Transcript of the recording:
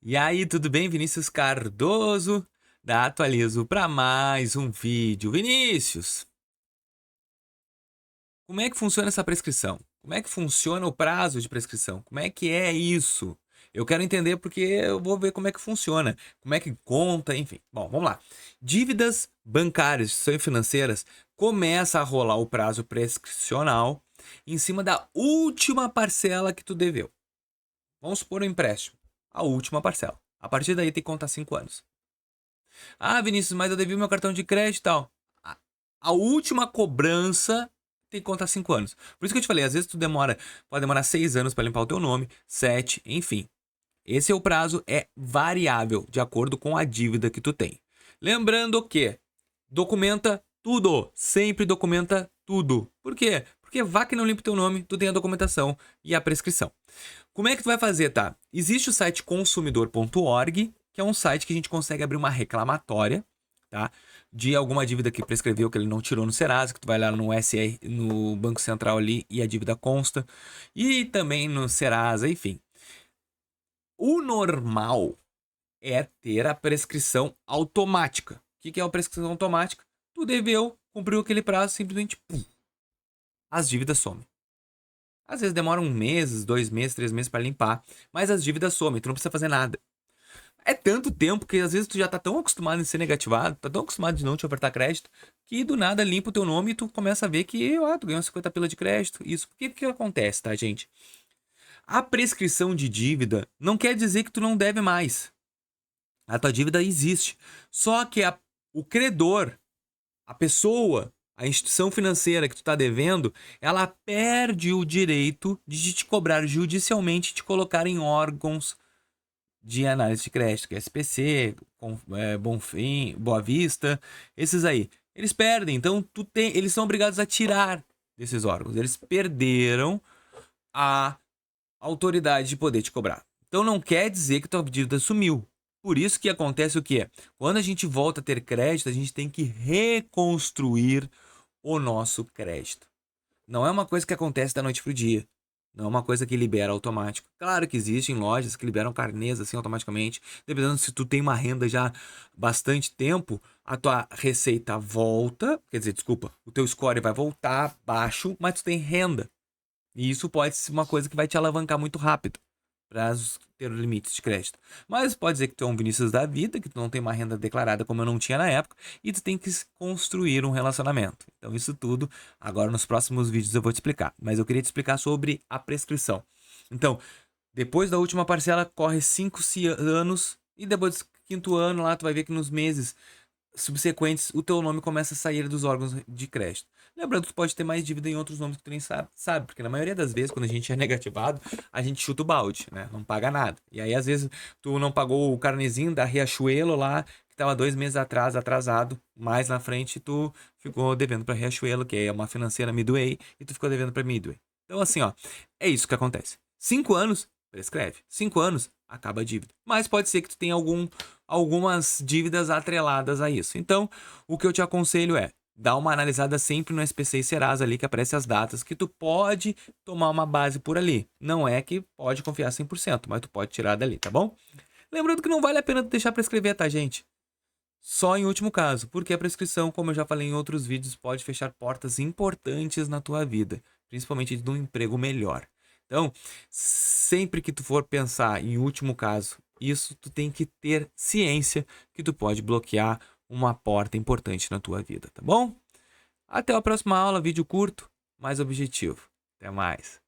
E aí, tudo bem? Vinícius Cardoso, da Atualizo para mais um vídeo. Vinícius, como é que funciona essa prescrição? Como é que funciona o prazo de prescrição? Como é que é isso? Eu quero entender porque eu vou ver como é que funciona, como é que conta, enfim. Bom, vamos lá. Dívidas bancárias, instituições financeiras, começa a rolar o prazo prescricional em cima da última parcela que tu deveu. Vamos supor um empréstimo, a última parcela. A partir daí tem que contar 5 anos. Ah, Vinícius, mas eu devi meu cartão de crédito e tal. A última cobrança tem que contar 5 anos. Por isso que eu te falei, às vezes pode demorar 6 anos para limpar o teu nome, 7, enfim. Esse é o prazo, é variável de acordo com a dívida que tu tem. Lembrando que documenta tudo, sempre documenta tudo. Por quê? Porque vá que não limpa o teu nome, tu tem a documentação e a prescrição. Como é que tu vai fazer, tá? Existe o site consumidor.org, que é um site que a gente consegue abrir uma reclamatória, tá? De alguma dívida que prescreveu, que ele não tirou no Serasa, que tu vai lá no SR, no Banco Central ali e a dívida consta. E também no Serasa, enfim. O normal é ter a prescrição automática. O que é a prescrição automática? Tu deveu, cumpriu aquele prazo, simplesmente, pum, as dívidas somem. Às vezes demora 1 mês, 2 meses, 3 meses para limpar, mas as dívidas somem, tu não precisa fazer nada. É tanto tempo que às vezes tu já tá tão acostumado em ser negativado, tá tão acostumado de não te ofertar crédito, que do nada limpa o teu nome e tu começa a ver que, tu ganhou 50 pila de crédito. Isso. Por que acontece, tá, gente? A prescrição de dívida não quer dizer que tu não deve mais. A tua dívida existe. Só que o credor, a pessoa, a instituição financeira que tu está devendo, ela perde o direito de te cobrar judicialmente e te colocar em órgãos de análise de crédito, que é SPC, Bonfim, Boa Vista, esses aí. Eles perdem, então eles são obrigados a tirar desses órgãos. Eles perderam a autoridade de poder te cobrar. Então não quer dizer que tua dívida sumiu. Por isso que acontece o quê? Quando a gente volta a ter crédito, a gente tem que reconstruir o nosso crédito. Não é uma coisa que acontece da noite pro dia. Não é uma coisa que libera automático. Claro que existem lojas que liberam carnês assim automaticamente. Dependendo se tu tem uma renda já bastante tempo, a tua receita volta. Quer dizer, desculpa, o teu score vai voltar baixo, mas tu tem renda. E isso pode ser uma coisa que vai te alavancar muito rápido para ter limites de crédito. Mas pode dizer que tu é um Vinícius da vida, que tu não tem uma renda declarada como eu não tinha na época, e tu tem que construir um relacionamento. Então isso tudo, agora nos próximos vídeos eu vou te explicar. Mas eu queria te explicar sobre a prescrição. Então, depois da última parcela, corre 5 anos, e depois do quinto ano lá, tu vai ver que nos meses subsequentes, o teu nome começa a sair dos órgãos de crédito. Lembrando que tu pode ter mais dívida em outros nomes que tu nem sabe, porque na maioria das vezes, quando a gente é negativado, a gente chuta o balde, né? Não paga nada. E aí, às vezes, tu não pagou o carnezinho da Riachuelo lá, que tava 2 meses atrás, atrasado, mais na frente tu ficou devendo pra Riachuelo, que é uma financeira Midway, e tu ficou devendo pra Midway. Então, assim, ó, é isso que acontece. 5 anos, prescreve. 5 anos, acaba a dívida. Mas pode ser que tu tenha algumas dívidas atreladas a isso. Então, o que eu te aconselho é dar uma analisada sempre no SPC e Serasa ali, que aparece as datas, que tu pode tomar uma base por ali. Não é que pode confiar 100%, mas tu pode tirar dali, tá bom? Lembrando que não vale a pena deixar prescrever, tá, gente? Só em último caso, porque a prescrição, como eu já falei em outros vídeos, pode fechar portas importantes na tua vida, principalmente de um emprego melhor. Então, sempre que tu for pensar em último caso, isso tu tem que ter ciência que tu pode bloquear uma porta importante na tua vida, tá bom? Até a próxima aula, vídeo curto, mais objetivo. Até mais.